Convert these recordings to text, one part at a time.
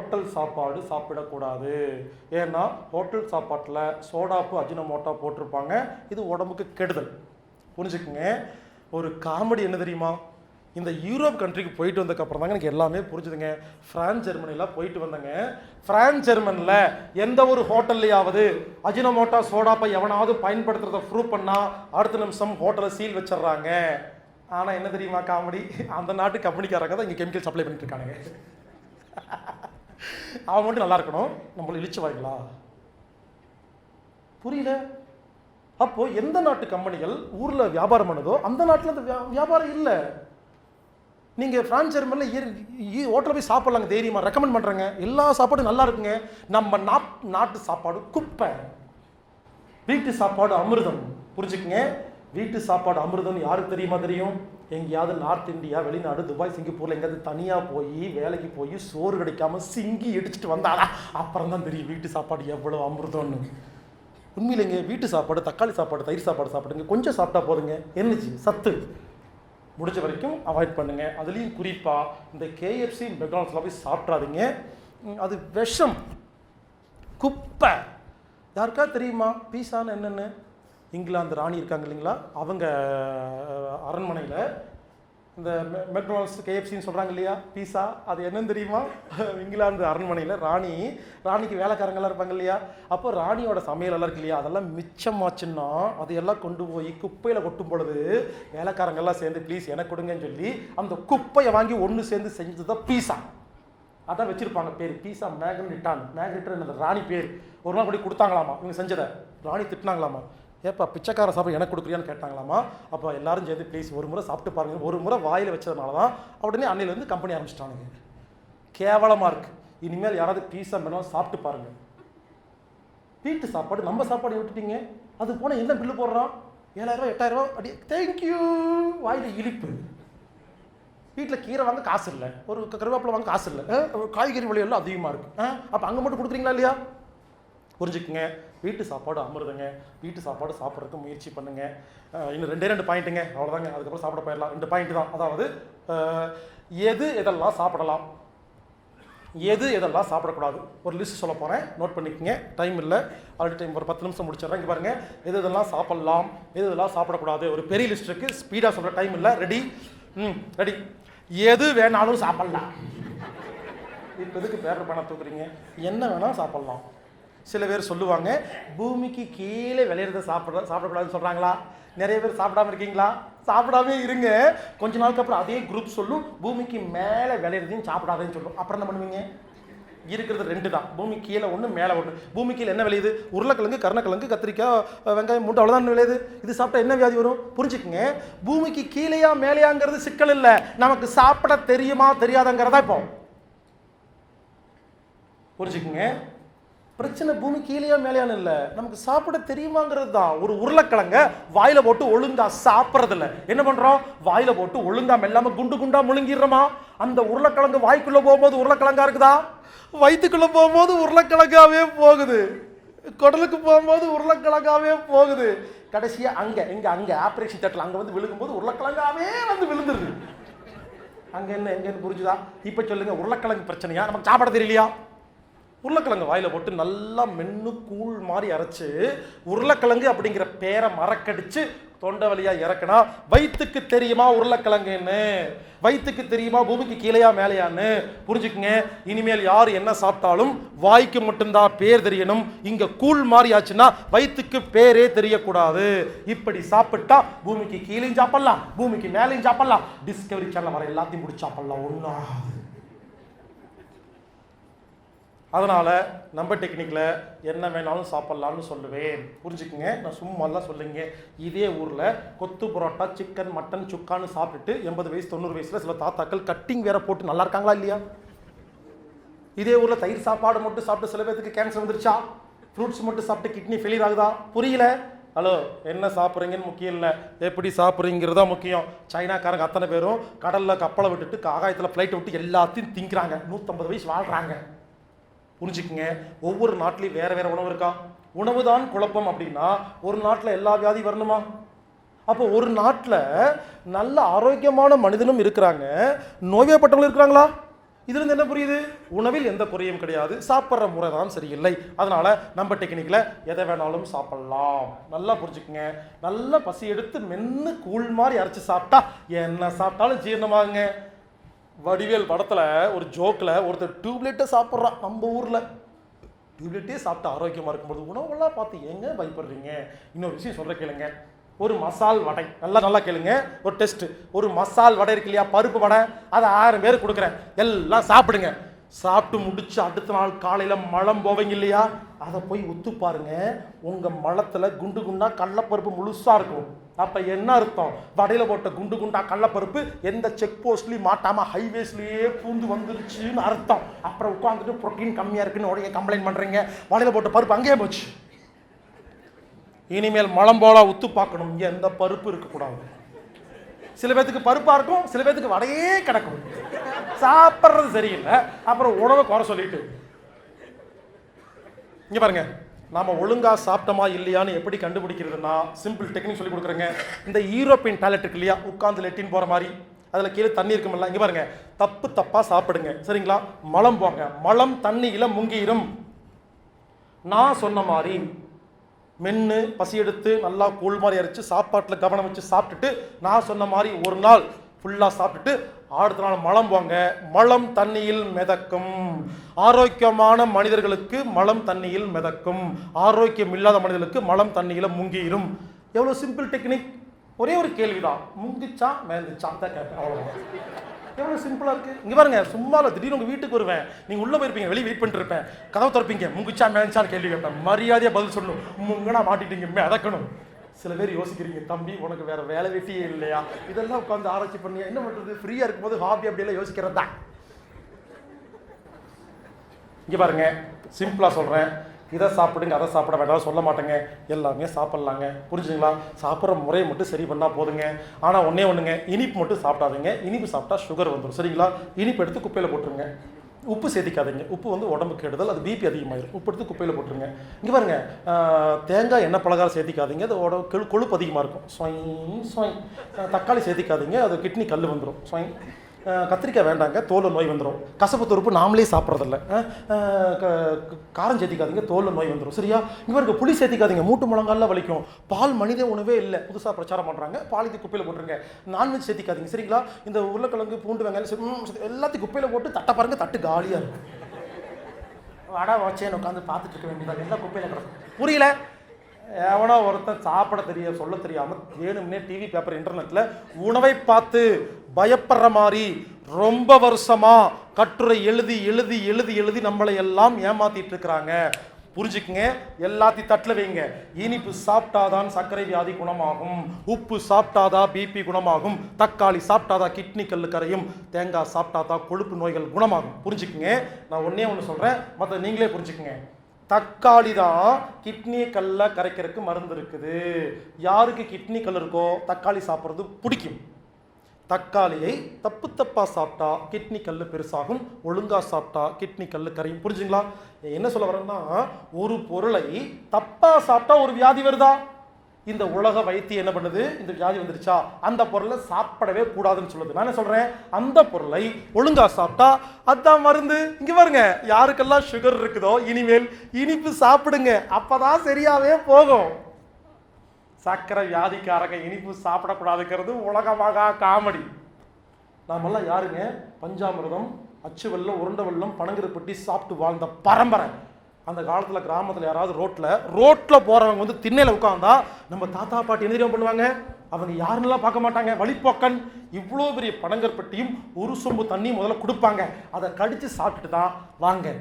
Hotel சாப்பாடு சாப்பிடக்கூடாது. ஏன்னா ஹோட்டல் சாப்பாட்டில் சோடாப்பு அஜினமோட்டோ போட்டிருப்பாங்க. இது உடம்புக்கு கெடுதல். புரிஞ்சுக்குங்க. ஒரு காமெடி என்ன தெரியுமா, இந்த யூரோப் கண்ட்ரிக்கு போயிட்டு வந்ததுக்கப்புறம் தாங்க எனக்கு எல்லாமே புரிஞ்சுதுங்க. ஃப்ரான்ஸ் ஜெர்மனிலாம் போயிட்டு வந்தேங்க. ஃப்ரான்ஸ் ஜெர்மனில் எந்த ஒரு ஹோட்டல்லையாவது அஜினமோட்டோ சோடாப்பை எவனாவது பயன்படுத்துறதை ப்ரூவ் பண்ணால் அடுத்த நிமிஷம் ஹோட்டலை சீல் வச்சிடுறாங்க. ஆனால் என்ன தெரியுமா காமெடி, அந்த நாட்டு கம்பெனிக்காரங்க தான் இங்கே கெமிக்கல் சப்ளை பண்ணிட்டு இருக்கானுங்க. அவன் மட்டும் நல்லா இருக்கணும், நம்மள இழிச்சு வாய்ங்களா? புரியல. அப்போ எந்த நாட்டு கம்பெனிகள் ஊரில் வியாபாரம் பண்ணுதோ அந்த நாட்டில் அந்த வியாபாரம் இல்லை. நீங்கள் ஃப்ரான்ஸ் ஜெர்மனியில் ஹோட்டலில் போய் சாப்பிட்லாங்க, தைரியமாக ரெக்கமெண்ட் பண்ணுறேங்க. எல்லா சாப்பாடும் நல்லா இருக்குங்க. நம்ம நாட்டு சாப்பாடு குப்பை, வீட்டு சாப்பாடு அமிர்தம். புரிஞ்சுக்குங்க. வீட்டு சாப்பாடு அமிர்தம் யாருக்கு தெரியுமா தெரியும்? எங்கேயாவது நார்த் இந்தியா, வெளிநாடு, துபாய், சிங்கப்பூரில் எங்கேயாவது தனியாக போய் வேலைக்கு போய் சோறு கிடைக்காம சிங்கி அடிச்சுட்டு வந்தாடா அப்புறம் தான் தெரியும் வீட்டு சாப்பாடு எவ்வளோ அமிர்தம்னு. உண்மையிலேங்க வீட்டு சாப்பாடு, தக்காளி சாப்பாடு, தயிர் சாப்பாடு சாப்பிடுங்க. கொஞ்சம் சாப்பிட்டா போதுங்க, என்னச்சு சத்து. முடிஞ்ச வரைக்கும் அவாய்ட் பண்ணுங்க. அதுலேயும் குறிப்பாக இந்த KFC மெக்டானல்ட்ஸ்லாம் போய் சாப்பிட்றாதீங்க. அது விஷம், குப்பை. யாருக்கா தெரியுமா பீஸான்னு என்னென்னு? இங்கிலாந்து ராணி இருக்காங்க இல்லைங்களா, அவங்க அரண்மனையில் இந்த மெக்டானல்ட்ஸ் KFCன்னு சொல்கிறாங்க இல்லையா, பீஸா, அது என்னன்னு தெரியுமா? இங்கிலாந்து அரண்மனையில் ராணிக்கு வேலைக்காரங்களாம் இருப்பாங்க இல்லையா, அப்போ ராணியோட சமையலெல்லாம் இருக்கு இல்லையா, அதெல்லாம் மிச்சமாச்சுன்னா அதையெல்லாம் கொண்டு போய் குப்பையில் கொட்டும் பொழுது வேலைக்காரங்கெல்லாம் சேர்ந்து ப்ளீஸ் எனக்கு கொடுங்கன்னு சொல்லி அந்த குப்பையை வாங்கி ஒன்று சேர்ந்து செஞ்சது தான் பீஸா. அதான் வச்சுருப்பாங்க பேர், பீஸா மேக்னிட்டான். மேக்னிட்டன் அந்த ராணி பேர். ஒரு நாள் கூட கொடுத்தாங்களாமா இவங்க செஞ்சதை. ராணி திட்டினாங்களாமா, ஏப்பா பிச்சைக்கார சாப்பிட எனக்கு கொடுக்குறியான்னு கேட்டாங்களாமா. அப்போ எல்லாரும் சேர்ந்து ப்ளீஸ் ஒரு முறை சாப்பிட்டு பாருங்க. ஒரு முறை வாயில் வச்சதுனால தான் உடனே அன்னையிலேருந்து கம்பெனி ஆரம்பிச்சிட்டானுங்க. கேவலமாக இருக்குது. இனிமேல் யாராவது பீஸா வேணாலும் சாப்பிட்டு பாருங்கள். வீட்டு சாப்பாடு நம்ம சாப்பாடு விட்டுட்டீங்க, அது போனால் என்ன பில்லு போடுறான்? 7,000 8,000 அப்படி தேங்க்யூ வாயில் இழிப்பு. வீட்டில் கீரை வாங்க காசு இல்லை, ஒரு கருவேப்பிலை வாங்க காசு இல்லை, காய்கறி விலையெல்லாம் அதிகமாக இருக்குது. அப்போ அங்கே மட்டும் கொடுக்குறீங்களா இல்லையா? புரிஞ்சுக்குங்க. வீட்டு சாப்பாடு அமிர்தங்க. வீட்டு சாப்பாடு சாப்பிட்றதுக்கு முயற்சி பண்ணுங்க. இன்னும் 2 பாயிண்ட்டுங்க, அவ்வளோதாங்க. அதுக்கப்புறம் சாப்பிட போயிடலாம். 2 பாயிண்ட் தான். அதாவது எதெல்லாம் சாப்பிடலாம், எதெல்லாம் சாப்பிடக்கூடாது, ஒரு லிஸ்ட் சொல்ல போகிறேன், நோட் பண்ணிக்கோங்க. டைம் இல்லை, ஆல்ரெடி டைம் ஒரு 10 நிமிஷம் முடிச்சிடறேன். இங்கே பாருங்கள், எதெல்லாம் சாப்பிட்லாம், எதெல்லாம் சாப்பிடக்கூடாது, ஒரு பெரிய லிஸ்ட் இருக்குது. ஸ்பீடாக சொல்கிற டைம் இல்லை. ரெடி? ரெடி. எது வேணாலும் சாப்பிட்லாம். இப்போ எதுக்கு பேர் பணம் தூக்குறீங்க? என்ன வேணாலும் சாப்பிட்லாம். சில பேர் சொல்லுவாங்க பூமிக்கு கீழே விளையிறத சாப்பிடக்கூடாதுன்னு சொல்கிறாங்களா? நிறைய பேர் சாப்பிடாம இருக்கீங்களா? சாப்பிடாமே இருங்க. கொஞ்ச நாளுக்கு அப்புறம் அதே குரூப் சொல்லும் பூமிக்கு மேலே விளையிறதையும் சாப்பிடாதேன்னு சொல்லும். அப்புறம் என்ன பண்ணுவீங்க? இருக்கிறது 2 தான், பூமி கீழே ஒன்று, மேலே ஒன்று. பூமி கீழே என்ன விளையுது? உருளைக்கிழங்கு, கருணக்கிழங்கு, கத்திரிக்காய், வெங்காயம், முட்டை, அவ்வளோதான் விளையுது. இது சாப்பிட்டா என்ன வியாதி வரும்? புரிஞ்சுக்குங்க. பூமிக்கு கீழேயா மேலேயாங்கிறது சிக்கல் இல்லை, நமக்கு சாப்பிட தெரியுமா தெரியாதங்கிறதா இப்போ. புரிஞ்சுக்குங்க. பிரச்சனை பூமி கீழேயா மேலேயான்னு இல்லை, நமக்கு சாப்பிட தெரியுமாங்கிறது தான். ஒரு உருளைக்கிழங்க வாயில போட்டு ஒழுங்கா சாப்பிட்றதில்ல, என்ன பண்றோம்? வாயில போட்டு ஒழுங்கா மெல்லாம குண்டு குண்டா முழுங்கிடுறோமா? அந்த உருளைக்கிழங்கு வாய்க்குள்ள போகும்போது உருளைக்கிழங்கா இருக்குதா? வயிற்றுக்குள்ள போகும்போது உருளைக்கிழங்காவே போகுது, குடலுக்கு போகும்போது உருளைக்கிழங்காவே போகுது. கடைசியா அங்க ஆப்ரேஷன் தேட்டர்ல அங்க வந்து விழுகும்போது உருளைக்கிழங்காவே வந்து விழுந்துருது. அங்க என்ன எங்கன்னு புரிஞ்சுதா? இப்ப சொல்லுங்க, உருளைக்கிழங்கு பிரச்சனையா, நமக்கு சாப்பிட தெரியலையா? உருளைக்கிழங்கு வாயில போட்டு நல்லா மென்னு கூழ் மாதிரி அரைச்சு உருளைக்கிழங்கு அப்படிங்கிற பேரை மறக்கடிச்சு தொண்டை வழியா இறக்குனா வயிற்றுக்கு தெரியுமா உருளைக்கிழங்குன்னு? வயிற்றுக்கு தெரியுமா பூமிக்கு கீழையா மேலையான்னு? புரிஞ்சுக்குங்க. இனிமேல் யார் என்ன சாப்பிட்டாலும் வாய்க்கு மட்டும்தான் பேர் தெரியணும். இங்க கூழ் மாதிரி ஆச்சுன்னா வயிற்றுக்கு பேரே தெரியக்கூடாது. இப்படி சாப்பிட்டா பூமிக்கு கீழையும் சாப்பிடலாம், பூமிக்கு மேலையும் சாப்பிடலாம், டிஸ்கவரி சேனல் வர எல்லாத்தையும் முடிச்சு சாப்பிடலாம். ஒன்றா. அதனால் நம்ம டெக்னிக்கில் என்ன வேணாலும் சாப்பிட்லான்னு சொல்லுவேன். புரிஞ்சுக்குங்க. நான் சும்மாலாம் சொல்லுங்க. இதே ஊரில் கொத்து புரோட்டா, சிக்கன், மட்டன், சுக்கான்னு சாப்பிட்டுட்டு 80 வயசு 90 வயசில் சில தாத்தாக்கள் கட்டிங் வேற போட்டு நல்லா இருக்காங்களா இல்லையா? இதே ஊரில் தயிர் சாப்பாடு மட்டும் சாப்பிட்டு சில பேருக்கு கேன்சர் வந்துருச்சா? ஃப்ரூட்ஸ் மட்டும் சாப்பிட்டு கிட்னி ஃபெயிலியர் ஆகுதா? புரியல. ஹலோ, என்ன சாப்பிட்றீங்கன்னு முக்கியம் இல்லை, எப்படி சாப்பிட்றீங்கிறது தான் முக்கியம். சைனாக்காரங்க அத்தனை பேரும் கடலில் கப்பலை விட்டுட்டு ஆகாயத்தில் ஃப்ளைட்டை விட்டு எல்லாத்தையும் திங்கிறாங்க, 150 வயசு வாழ்கிறாங்க. புரிஞ்சுக்குங்க. ஒவ்வொரு நாட்டிலையும் வேற வேற உணவு இருக்கா? உணவு தான் குழப்பம் அப்படின்னா ஒரு நாட்டில் எல்லா வியாதி வரணுமா? அப்போ ஒரு நாட்டில் நல்ல ஆரோக்கியமான மனிதனும் இருக்கிறாங்க, நோய்வாய்ப்பட்டவங்களும் இருக்கிறாங்களா? இதுல என்ன புரியுது? உணவில் எந்த குறையும் கிடையாது, சாப்பிட்ற முறை தான் சரியில்லை. அதனால நம்ம டெக்னிக்ல எதை வேணாலும் சாப்பிடலாம். நல்லா புரிஞ்சுக்குங்க. நல்லா பசி எடுத்து மென்னு கூழ் மாதிரி அரைச்சு சாப்பிட்டா என்ன சாப்பிட்டாலும் ஜீரணமாகுங்க. வடிவேல் படத்துல ஒரு ஜோக்ல ஒருத்தர் டியூப்லைட்டை சாப்பிட்றான். நம்ம ஊர்ல டியூப்லைட்டே சாப்பிட்டு ஆரோக்கியமா இருக்கும்போது உணவெல்லாம் பார்த்து எங்க பயப்படுறீங்க? இன்னொரு விஷயம் சொல்ற கேளுங்க. ஒரு மசால் வடை, நல்லா கேளுங்க, ஒரு டெஸ்ட். ஒரு மசால் வடை இருக்கு இல்லையா, பருப்பு வடை, அதை 1000 பேருக்கு கொடுக்குறேன், எல்லாம் சாப்பிடுங்க. சாப்பிட்டு முடிச்சு அடுத்த நாள் காலையில மலம் போவீங்க இல்லையா, அதை போய் ஒத்து பாருங்க. உங்க மலத்துல குண்டு குண்டா கடலப்பருப்பு முழுசா இருக்கும். அப்ப என்ன அர்த்தம்? வடையில போட்ட குண்டு குண்டா கடலப்பருப்பு எந்த செக் போஸ்ட்லயும் மாட்டாம ஹைவேஸ்லயே பூந்து வந்துருச்சுன்னு அர்த்தம். அப்புறம் உட்காந்துட்டு புரோட்டீன் கம்மியா இருக்குன்னு உடனே கம்ப்ளைண்ட் பண்றீங்க. வடையில போட்ட பருப்பு அங்கேயே போச்சு. இனிமேல் மலம் போல உத்து பார்க்கணும், இங்க எந்த பருப்பு இருக்கக்கூடாது. சில பேத்துக்கு பருப்பா இருக்கும், சில பேத்துக்கு வடையே கிடக்கும். சாப்பிட்றது சரியில்லை, அப்புறம் உணவை குறை சொல்லிட்டு. இங்க பாருங்க, நாம ஒழுங்கா சாப்பிட்டோமா இல்லையான்னு எப்படி கண்டுபிடிக்கிறதுனா சிம்பிள் டெக்னிக் சொல்லி கொடுக்குறேங்க. இந்த யூரோப்பியன் டாய்லெட் இருக்கு இல்லையா, உட்காந்து லெட்டின் போற மாதிரி, அதுல கீழே தண்ணி இருக்குமில்ல, இங்க பாருங்க, தப்பா சாப்பிடுங்க சரிங்களா. மலம் போங்க, மலம் தண்ணியில முங்கிரும். நான் சொன்ன மாதிரி மென்று பசி எடுத்து நல்லா கூழ் மாதிரி அரைச்சு சாப்பாட்டில் கவனம் வச்சு சாப்பிட்டுட்டு, நான் சொன்ன மாதிரி ஒரு நாள் ஃபுல்லாக சாப்பிட்டுட்டு அடுத்த நாள் மலம் போங்க. மலம் தண்ணியில் மிதக்கும். ஆரோக்கியமான மனிதர்களுக்கு மலம் தண்ணியில் மிதக்கும், ஆரோக்கியம் இல்லாத மனிதர்களுக்கு மலம் தண்ணியில் முங்கிரும். எவ்வளோ சிம்பிள் டெக்னிக். ஒரே ஒரு கேள்விதான், முங்கிச்சா மேந்துச்சான் தான் கேட்பேன், அவ்வளோதான். எவ்வளோ சிம்பிளாக இருக்குது. இங்கே பாருங்க, சும்மா திடீர்னு உங்கள் வீட்டுக்கு வருவேன், நீங்கள் உள்ளே போயிருப்பீங்க, வெளியே வெயிட் பண்ணிட்டு இருப்பேன், கதவை திறப்பீங்க, முங்கிச்சா மேஞ்சான்னு கேள்வி கேட்பேன். மரியாதையாக பதில் சொல்லணும். முங்கனா மாட்டிட்டீங்க, மிதக்கணும். சில பேர் யோசிக்கிறீங்க, தம்பி உனக்கு வேற வேலை வெட்டியே இல்லையா, இதெல்லாம் உட்காந்து ஆராய்ச்சி பண்ணி என்ன பண்ணுறது, ஃப்ரீயாக இருக்கும்போது ஹாபி அப்படியெல்லாம் யோசிக்கிறது தான். இங்கே பாருங்க, சிம்பிளாக சொல்கிறேன், இதை சாப்பிடுங்க அதை சாப்பிட வேண்டாம் சொல்ல மாட்டேங்க, எல்லாமே சாப்பிட்லாங்க. புரிஞ்சுங்களா? சாப்பிட்ற முறையை மட்டும் சரி பண்ணால் போதுங்க. ஆனால் ஒன்றுங்க, இனிப்பு மட்டும் சாப்பிடாதீங்க. இனிப்பு சாப்பிட்டா சுகர் வந்துடும் சரிங்களா. இனிப்பு எடுத்து குப்பையில் போட்டுருங்க. உப்பு சேர்த்திக்காதீங்க, உப்பு வந்து உடம்புக்கு கெடுதல், அது பிபி அதிகமாகிடும். உப்பு எடுத்து குப்பையில் போட்டுருங்க. இங்கே பாருங்க, தேங்காய் எண்ணெய் பலகாரம் சேர்த்திக்காதீங்க, அது கொழுப்பு அதிகமாக இருக்கும். ஸ்வைன். தக்காளி சேர்த்திக்காதீங்க, அது கிட்னி கல் வந்துடும். ஸ்வைன். கத்திரிக்காய் வேண்டாங்க, தோலில் நோய் வந்துடும். கசப்பு துருப்பு நாமளே சாப்பிட்றதில்ல. காரம் சேர்த்திக்காதீங்க, தோலில் நோய் வந்துடும் சரியா. இவருக்கு புளி சேர்த்திக்காதீங்க, மூட்டு முழங்காலில் வலிக்கும். பால் மனித உணவே இல்லை, புதுசாக பிரச்சாரம் பண்ணுறாங்க. பாலிக்கு குப்பையில் போட்டுருங்க. நான்வெஜ் சேர்த்திக்காதீங்க சரிங்களா. இந்த உருளைக்கிழங்கு பூண்டு வெங்காயம் எல்லாத்தையும் குப்பையில் போட்டு தட்டை பாருங்க, தட்டு காலியாக இருக்கும். வடை வச்சேன்னு உட்காந்து பார்த்துட்டு இருக்க வேண்டியது, எல்லாம் குப்பையில் கிடக்கும். புரியல? எவனோ ஒருத்தன் சாப்பிட சொல்ல தெரியாமல் வேணும்னே டிவி பேப்பர் இன்டர்நெட்டில் உணவை பார்த்து பயப்படுற மாதிரி ரொம்ப வருஷமா கட்டுரை எழுதி நம்மளை எல்லாம் ஏமாத்திட்டு இருக்கிறாங்க. புரிஞ்சுக்குங்க, எல்லாத்தையும் தட்டில் வைங்க. இனிப்பு சாப்பிட்டாதான் சர்க்கரை வியாதி குணமாகும், உப்பு சாப்பிட்டாதான் பிபி குணமாகும், தக்காளி சாப்பிட்டாதான் கிட்னி கல்லு கரையும், தேங்காய் சாப்பிட்டாதான் கொழுப்பு நோய்கள் குணமாகும். புரிஞ்சுக்குங்க. நான் ஒன்னே ஒன்று சொல்கிறேன், மற்ற நீங்களே புரிஞ்சுக்குங்க. தக்காளி தான் கிட்னி கல்லை கரைக்கிறதுக்கு மருந்து இருக்குது. யாருக்கு கிட்னி கல் இருக்கோ தக்காளி சாப்பிட்றது பிடிக்கும். தக்காளியை தப்பா சாப்பிட்டா கிட்னி கல் பெருசாகும், ஒழுங்கா சாப்பிட்டா கிட்னி கல் கரையும். புரிஞ்சுங்களா? என்ன சொல்ல வரேன்னா, ஒரு பொருளை தப்பா சாப்பிட்டா ஒரு வியாதி வருதா? இந்த உலக வைத்தியம் என்ன பண்ணுது, இந்த வியாதி வந்துருச்சா அந்த பொருளை சாப்பிடவே கூடாதுன்னு சொல்லுது. நான் என்ன சொல்றேன், அந்த பொருளை ஒழுங்கா சாப்பிட்டா அதான் மருந்து. இங்க பாருங்க, யாருக்கெல்லாம் சுகர் இருக்குதோ இனிமேல் இனிப்பு சாப்பிடுங்க, அப்பதான் சரியாவே போகும். சக்கரை வியாதிக்காரங்க இனிப்பு சாப்பிடக்கூடாதுங்கிறது உலகமாக காமெடி. நாமெல்லாம் யாருங்க, பஞ்சாமிர்தம், அச்சு வெல்லம், உருண்டை வெல்லம், பனங்கிருப்பட்டி சாப்பிட்டு வாழ்ந்த பரம்பரை. அந்த காலத்தில் கிராமத்தில் யாராவது ரோட்டில் போகிறவங்க வந்து திண்ணையில் உட்காந்தா நம்ம தாத்தா பாட்டி என்ன தெரியுமா பண்ணுவாங்க, அவங்க யாருன்னெல்லாம் பார்க்க மாட்டாங்க, வழிப்போக்கன். இவ்வளோ பெரிய பனங்கற்பட்டியும் ஒரு சொம்பு தண்ணி முதல்ல கொடுப்பாங்க, அதை கடித்து சாப்பிட்டுட்டு தான் வாங்க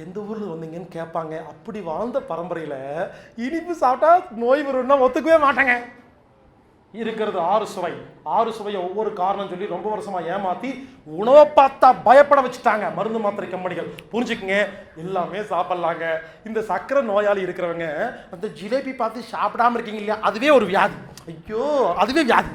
எந்த ஊரில் வந்தீங்கன்னு கேட்பாங்க. அப்படி வாழ்ந்த பரம்பரையில் இனிப்பு சாப்பிட்டா நோய் வரும்னா ஒத்துக்கவே மாட்டாங்க. இருக்கிறது 6 சுவை. 6 சுவையை ஒவ்வொரு காரணம் சொல்லி ரொம்ப வருஷமா ஏமாத்தி உணவை பார்த்தா பயப்பட வச்சுட்டாங்க மருந்து மாத்திரை கம்பெனிகள். புரிஞ்சுக்குங்க, எல்லாமே சாப்பிடலாங்க. இந்த சக்கரை நோயாளி இருக்கிறவங்க அந்த ஜிலேபி பார்த்து சாப்பிடாம இருக்கீங்க இல்லையா, அதுவே ஒரு வியாதி. ஐயோ, அதுவே வியாதி.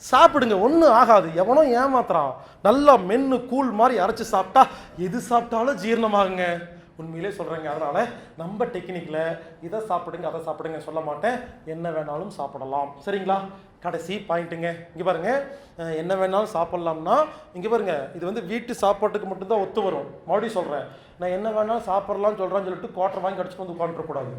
சாப்பிடுங்க, ஒன்றும் ஆகாது. எவனோ ஏமாத்துறான். நல்லா மென்னு கூழ் மாதிரி அரைச்சு சாப்பிட்டா எது சாப்பிட்டாலும் ஜீரணமாகுங்க. உண்மையிலே சொல்கிறேங்க. அதனால் நம்ம டெக்னிக்கில் இதை சாப்பிடுங்க அதை சாப்பிடுங்க சொல்ல மாட்டேன், என்ன வேணாலும் சாப்பிடலாம் சரிங்களா. கடைசி பாயிண்ட்டுங்க, இங்கே பாருங்க, என்ன வேணாலும் சாப்பிட்லாம்னா இங்கே பாருங்க, இது வந்து வீட்டு சாப்பாட்டுக்கு மட்டும்தான் ஒத்து வரும். மறுபடியும் சொல்கிறேன், நான் என்ன வேணாலும் சாப்பிட்லாம்னு சொல்கிறேன்னு சொல்லிட்டு குவார்டர் வாங்கி கடிச்சு வந்து உட்காந்துடக்கூடாது.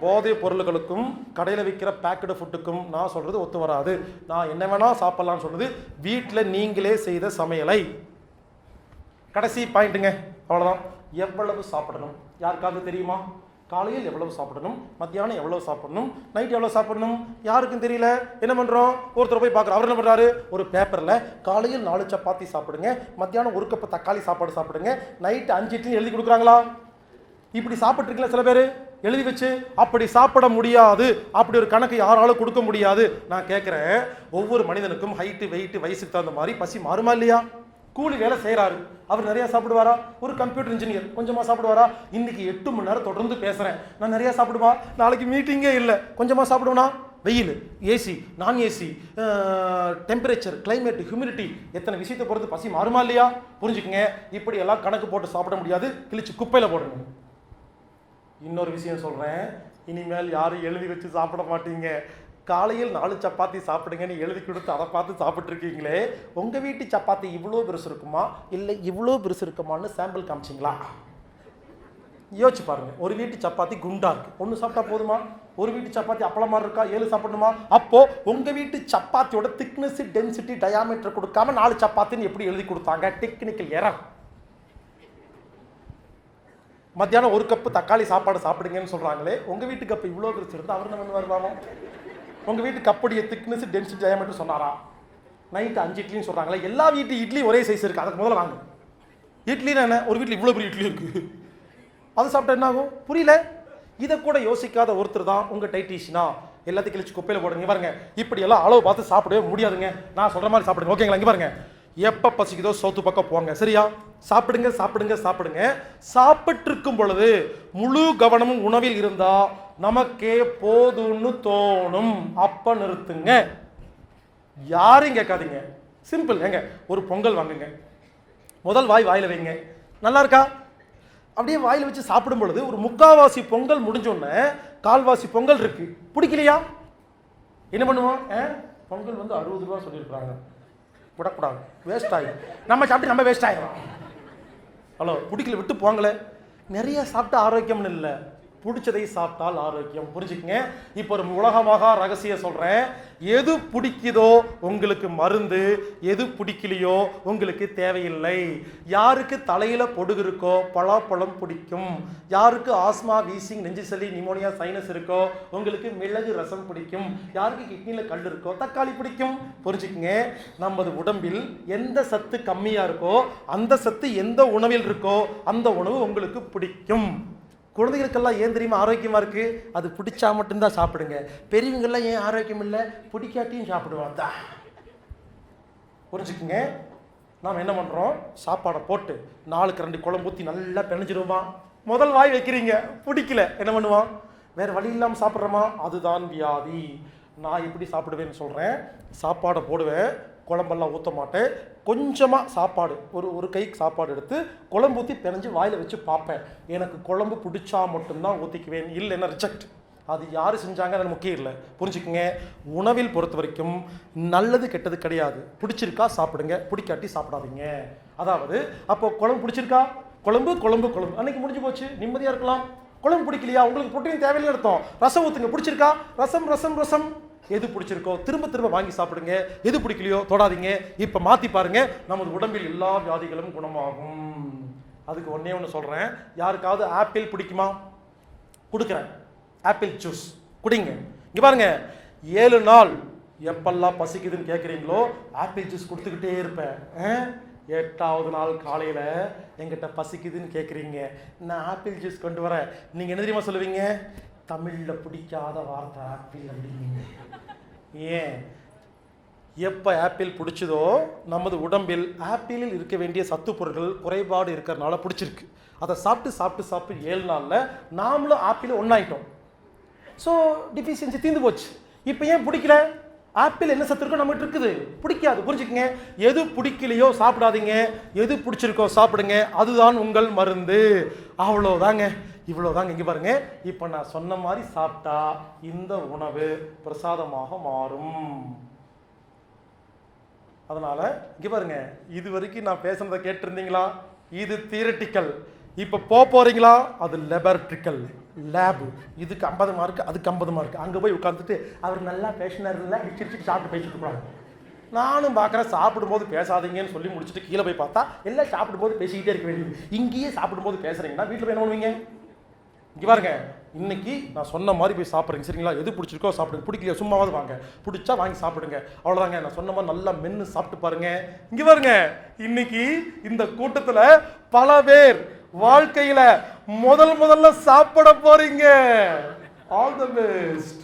போதைப் பொருள்களுக்கும் கடையில் விற்கிற பேக்கடு ஃபுட்டுக்கும் நான் சொல்கிறது ஒத்து வராது. நான் என்ன வேணால் சாப்பிட்லான்னு சொல்கிறது வீட்டில் நீங்களே செய்த சமையலை. கடைசி பாயிண்ட்டுங்க, அவ்வளோதான். எவ்வளவு சாப்பிடணும் யாருக்காவது தெரியுமா? காலையில் எவ்வளவு சாப்பிடணும், மத்தியானம் எவ்வளவு சாப்பிடணும், நைட் எவ்வளோ சாப்பிடணும், யாருக்கும் தெரியல. என்ன பண்ணுறோம், ஒருத்தர் போய் பார்க்குறோம், அவர் என்ன பண்ணுறாரு, ஒரு பேப்பரில் காலையில் 4 சப்பாத்தி சாப்பிடுங்க, மத்தியானம் 1 கப்பு தக்காளி சாப்பாடு சாப்பிடுங்க, நைட்டு 5 இட்லி எழுதி கொடுக்குறாங்களா? இப்படி சாப்பிட்ருக்கீங்களா சில பேர் எழுதி வச்சு? அப்படி சாப்பிட முடியாது, அப்படி ஒரு கணக்கு யாராலும் கொடுக்க முடியாது. நான் கேட்குறேன், ஒவ்வொரு மனிதனுக்கும் ஹைட்டு வெயிட்டு வயசுக்கு தகுந்த மாதிரி பசி மாறுமா இல்லையா? கூலி வேலை செய்கிறாரு, அவர் நிறையா சாப்பிடுவாரா? ஒரு கம்ப்யூட்டர் இன்ஜினியர் கொஞ்சமாக சாப்பிடுவாரா? இன்னைக்கு 8 மணி நேரம் தொடர்ந்து பேசுகிறேன், நான் நிறையா சாப்பிடுவா? நாளைக்கு மீட்டிங்கே இல்லை, கொஞ்சமாக சாப்பிடுவேனா? வெயில், ஏசி, நான் ஏசி, டெம்பரேச்சர், கிளைமேட், ஹியூமிடிட்டி, எத்தனை விஷயத்தை பொறுத்து பசி மாறுமா இல்லையா? புரிஞ்சுக்குங்க, இப்படி எல்லாம் கணக்கு போட்டு சாப்பிட முடியாது, கிழிச்சு குப்பையில் போடுங்க. இன்னொரு விஷயம் சொல்கிறேன், இனிமேல் யாரும் எழுதி வச்சு சாப்பிட மாட்டீங்க. காலையில் 4 சப்பாத்தி சாப்பிடுங்கன்னு எழுதி கொடுத்து அதை பார்த்து சாப்பிட்ருக்கீங்களே, உங்கள் வீட்டு சப்பாத்தி இவ்வளோ பெருசு இருக்குமா இல்லை இவ்வளோ பெருசு இருக்குமான்னு சாம்பிள் காமிச்சிங்களா? யோசிச்சு பாருங்கள். ஒரு வீட்டு சப்பாத்தி குண்டா இருக்குது, 1 சாப்பிட்டா போதுமா? ஒரு வீட்டு சப்பாத்தி அப்பளம் மாதிரி இருக்கா, 7 சாப்பிடணுமா? அப்போது உங்கள் வீட்டு சப்பாத்தியோட திக்னஸ், டென்சிட்டி, டயாமீட்டர் கொடுக்காம 4 சப்பாத்தின்னு எப்படி எழுதி கொடுத்தாங்க? Technical error. மத்தியானம் 1 கப்பு தக்காளி சாப்பாடு சாப்பிடுங்கன்னு சொல்கிறாங்களே, உங்கள் வீட்டு கப்பு இவ்வளோ பெருசு இருந்தால் அவர் என்ன பண்ணுவாருவாமோ? உங்கள் வீட்டு கப்புடைய திக்னஸ், டென்சிட்டி, டயாமீட்டர் சொன்னாரா? நைட்டு 5 இட்லின்னு சொல்கிறாங்களே, எல்லா வீட்டு இட்லி ஒரே சைஸ் இருக்குது, அதுக்கு முதல்ல வாங்க. இட்லின்னா என்ன? ஒரு வீட்டில் இவ்வளோ பெரிய இட்லி இருக்குது, அது சாப்பிட்டா என்ன ஆகும்? புரியல. இதை கூட யோசிக்காத ஒருத்தர் தான் உங்கள் டைட்டீஷனா. எல்லாத்தையும் கிழிச்சு குப்பையில் போடுங்க. பாருங்க, இப்படி எல்லாம் அளவு பார்த்து சாப்பிடவே முடியாதுங்க. நான் சொல்கிற மாதிரி சாப்பிடுங்க, ஓகேங்களா? இங்கே பாருங்க, எப்போ பசிக்குதோ சவுத்து பக்கம் போங்க, சரியா? சாப்பிடுங்க சாப்பிடுங்க சாப்பிடுங்க. சாப்பிட்டுருக்கும் பொழுது முழு கவனமும் உணவில் இருந்தா நமக்கே போதும்னு தோணும், அப்ப நிறுத்துங்க. யாரையும் கேட்காதீங்க, சிம்பிள். ஏங்க, ஒரு பொங்கல் வாங்குங்க, முதல் வாயில வைங்க, நல்லா இருக்கா? அப்படியே வாயில் வச்சு சாப்பிடும் பொழுது ஒரு 3/4 பொங்கல் முடிஞ்சோடனே 1/4 பொங்கல் இருக்கு, பிடிக்கலையா? என்ன பண்ணுவோம்? பொங்கல் வந்து 60 ரூபா சொல்லியிருக்கிறாங்க, விடக்கூடாது, வேஸ்ட் ஆகிடும், நம்ம சாப்பிட்டு நம்ம வேஸ்ட் ஆகிடும். ஹலோ, பிடிக்கல விட்டு போங்களே. நிறைய சாப்பிட்டு ஆரோக்கியம்னு இல்லை, பிடிச்சதை சாப்பிட்டால் ஆரோக்கியம். புரிஞ்சுக்கங்க. இப்போ ஒரு உலகமாக ரகசியம் சொல்கிறேன், எது பிடிக்குதோ உங்களுக்கு மருந்து, எது பிடிக்கலையோ உங்களுக்கு தேவையில்லை. யாருக்கு தலையில் பொடுகு இருக்கோ பலாப்பழம் பிடிக்கும், யாருக்கு ஆஸ்மா, வீசிங், நெஞ்சு சளி, நிமோனியா, சைனஸ் இருக்கோ உங்களுக்கு மிளகு ரசம் பிடிக்கும், யாருக்கு கிட்னியில் கல் இருக்கோ தக்காளி பிடிக்கும். புரிஞ்சுக்குங்க, நமது உடம்பில் எந்த சத்து கம்மியாக இருக்கோ அந்த சத்து எந்த உணவில் இருக்கோ அந்த உணவு உங்களுக்கு பிடிக்கும். குழந்தைகளுக்கெல்லாம் ஏன் தெரியுமா ஆரோக்கியமாக இருக்குது? அது பிடிச்சா மட்டும்தான் சாப்பிடுங்க. பெரியவங்கெல்லாம் ஏன் ஆரோக்கியம் இல்லை? பிடிக்காட்டியும் சாப்பிடுவாங்க. புரிஞ்சுக்குங்க. நாம் என்ன பண்ணுறோம், சாப்பாடை போட்டு 4 கரண்டி குழம்பு ஊற்றி நல்லா பிணைஞ்சிருவோமா? முதல் வாய் வைக்கிறீங்க, பிடிக்கல, என்ன பண்ணுவான்? வேறு வழி இல்லாமல் சாப்பிட்றோமா? அதுதான் வியாதி. நான் எப்படி சாப்பிடுவேன்னு சொல்கிறேன். சாப்பாடை போடுவேன், குழம்பெல்லாம் ஊற்ற மாட்டேன், கொஞ்சமாக சாப்பாடு, ஒரு கை சாப்பாடு எடுத்து குழம்பு ஊற்றி பிணைஞ்சு வாயில் வச்சு பார்ப்பேன். எனக்கு குழம்பு பிடிச்சா மட்டும்தான் ஊற்றிக்குவேன், இல்லைன்னா ரிஜெக்ட். அது யார் செஞ்சாங்க அது முக்கியம் இல்லை. புரிஞ்சுக்குங்க, உணவில் பொறுத்த வரைக்கும் நல்லது கெட்டது கிடையாது. பிடிச்சிருக்கா சாப்பிடுங்க, பிடிக்காட்டி சாப்பிடாதீங்க. அதாவது அப்போ குழம்பு பிடிச்சிருக்கா, குழம்பு குழம்பு குழம்பு, அன்னைக்கு முடிஞ்சு போச்சு, நிம்மதியாக இருக்கலாம். குழம்பு பிடிக்கலையா, உங்களுக்கு புரோட்டீன் தேவையில்லை அர்த்தம், ரசம் ஊற்றுங்க. பிடிச்சிருக்கா, ரசம் ரசம் ரசம். எது பிடிச்சிருக்கோ திரும்ப திரும்ப வாங்கி சாப்பிடுங்க, எது பிடிக்கலையோ தொடாதீங்க. இப்போ மாற்றி பாருங்க, நமது உடம்பில் எல்லா வியாதிகளும் குணமாகும். அதுக்கு ஒன்று சொல்கிறேன், யாருக்காவது ஆப்பிள் பிடிக்குமா? கொடுக்குறேன், ஆப்பிள் ஜூஸ் குடிங்க. இங்கே பாருங்க, 7 நாள் எப்பெல்லாம் பசிக்குதுன்னு கேட்குறீங்களோ ஆப்பிள் ஜூஸ் கொடுத்துக்கிட்டே இருப்பேன். 8ஆவது நாள் காலையில் எங்கிட்ட பசிக்குதுன்னு கேட்குறீங்க, நான் ஆப்பிள் ஜூஸ் கொண்டு வரேன். நீங்கள் என்ன தெரியுமா சொல்லுவீங்க? தமிழில் பிடிக்காத வார்த்தை ஆப்பிள் அப்படிங்க. ஏன்? எப்போ ஆப்பிள் பிடிச்சதோ நமது உடம்பில் ஆப்பிளில் இருக்க வேண்டிய சத்து பொருட்கள் குறைபாடு இருக்கிறதுனால பிடிச்சிருக்கு. அதை சாப்பிட்டு சாப்பிட்டு சாப்பிட்டு 7 நாளில் நாமளும் ஆப்பிள் ஒன்றாயிட்டோம். ஸோ டிஃபிஷியன்சி தீர்ந்து போச்சு. இப்போ ஏன் பிடிக்கல? ஆப்பிள் என்ன சத்து இருக்கோ நம்மகிட்ட இருக்குது, பிடிக்காது, புரிஞ்சுக்கங்க. எது பிடிக்கலையோ சாப்பிடாதீங்க, எது பிடிச்சிருக்கோ சாப்பிடுங்க, அதுதான் உங்கள் மருந்து. அவ்வளோதாங்க, இவ்வளோதாங்க. இங்கே பாருங்க, இப்போ நான் சொன்ன மாதிரி சாப்பிட்டா இந்த உணவு பிரசாதமாக மாறும். அதனால இங்கே பாருங்க, இது வரைக்கும் நான் பேசுனதை கேட்டிருந்தீங்களா? இது தியரிட்டிக்கல். இப்போ போறீங்களா? அது லெபரட்டரிக்கல், லேபு. இதுக்கு 50 மார்க், அதுக்கு 50 மார்க். அங்கே போய் உட்காந்துட்டு அவர் நல்லா பேசினார் இல்லை, சிரிச்சுட்டு சாப்பிட்டு பேசிட்டு இருப்பாங்க. நானும் பார்க்குறேன், சாப்பிடும்போது பேசாதீங்கன்னு சொல்லி முடிச்சுட்டு கீழே போய் பார்த்தா எல்லாம் சாப்பிடும்போது பேசிக்கிட்டே இருக்க வேண்டியது. இங்கேயே சாப்பிடும்போது பேசுறீங்கன்னா வீட்டில் போய் என்ன பண்ணுவீங்க? இங்கே பாருங்க, இன்னைக்கு நான் சொன்ன மாதிரி போய் சாப்பிட்றீங்க, சரிங்களா? எது பிடிச்சிருக்கோ சாப்பிடுங்க, பிடிக்கலையா சும்மாவது வாங்க, பிடிச்சா வாங்கி சாப்பிடுங்க, அவ்வளோதாங்க. நான் சொன்ன மாதிரி நல்லா மென்று சாப்பிட்டு பாருங்க. இங்கே பாருங்க, இன்னைக்கு இந்த கூட்டத்தில் பல பேர் வாழ்க்கையில் முதல்ல சாப்பிட போறீங்க. All the best.